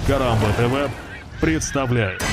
Карамба ТВ представляет.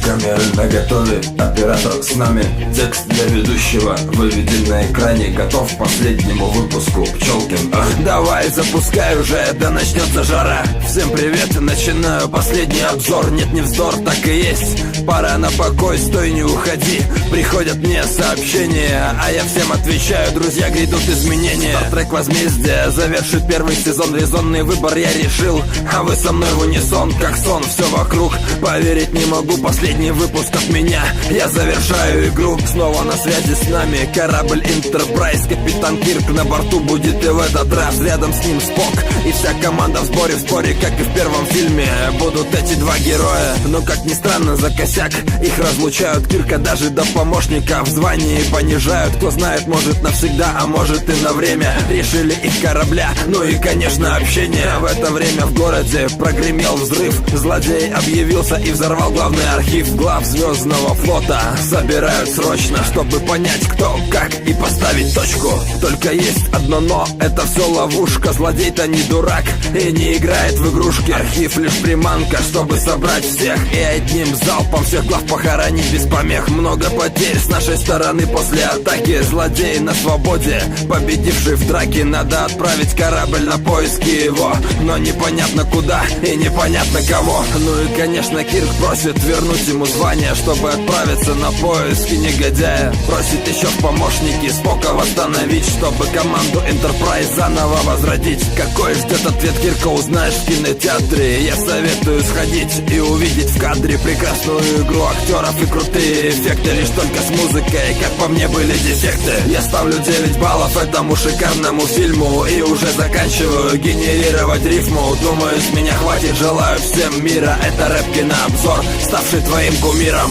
Камеры наготове, оператор с нами. Текст для ведущего выведен на экране. Готов к последнему выпуску, Пчелкин. Давай, запускай уже, да начнется жара. Всем привет, начинаю последний обзор. Нет, не вздор, так и есть. Пора на покой, стой, не уходи. Приходят мне сообщения, а я всем отвечаю: друзья, грядут изменения. Стартрек возмездие завершит первый сезон. Резонный выбор я решил, а вы со мной в унисон, как сон. Все вокруг, поверить не могу, последний выпуск от меня, я завершаю игру. Снова на связи с нами корабль Enterprise. Капитан Кирк на борту будет и в этот раз. Рядом с ним Спок и вся команда в споре, как и в первом фильме. Будут эти два героя, но как ни странно, за косяк их разлучают. Кирка даже до помощника в звании понижают. Кто знает, может навсегда, а может и на время. Решили их корабля, ну и конечно общение. В это время в городе прогремел взрыв. Злодей объявился и взорвал главный архив. Глав Звездного флота собирают срочно, чтобы понять, кто, как и поставить точку. Только есть одно но, это все ловушка. Злодей-то не дурак и не играет в игрушки. Архив лишь приманка, чтобы собрать всех и одним залпом всех глав похоронить без помех. Много потерь с нашей стороны после атаки. Злодей на свободе, победивший в драке. Надо отправить корабль на поиски его, но непонятно куда и непонятно кого. Ну и конечно Кирк просит вернуть ему звание, чтобы отправиться на поиски негодяя. Просит еще в помощники Спока восстановить, чтобы команду Enterprise заново возродить. Какой ждет ответ Кирка, узнаешь в кинотеатре. Я советую сходить и увидеть в кадре прекрасную игру актеров и крутые эффекты. Лишь только с музыкой, как по мне, были дефекты. Я ставлю 9 баллов этому шикарному фильму и уже заканчиваю генерировать рифму. Думаю, с меня хватит, желаю всем мира. Это рэп-кинообзор, ставший твоим кумиром.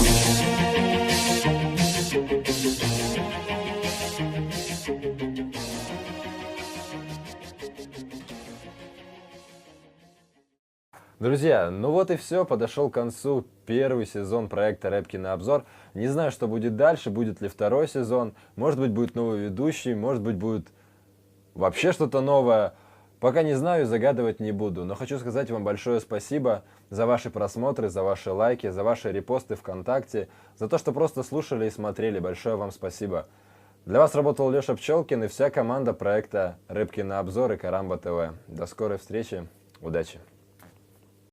Друзья, ну вот и все, подошел к концу первый сезон проекта Рэп-кинообзор. Не знаю, что будет дальше, будет ли второй сезон, может быть будет новый ведущий, может быть будет вообще что-то новое. Пока не знаю, загадывать не буду, но хочу сказать вам большое спасибо за ваши просмотры, за ваши лайки, за ваши репосты ВКонтакте, за то, что просто слушали и смотрели. Большое вам спасибо. Для вас работал Леша Пчелкин и вся команда проекта Рэп-кинообзор и Карамба ТВ. До скорой встречи, удачи!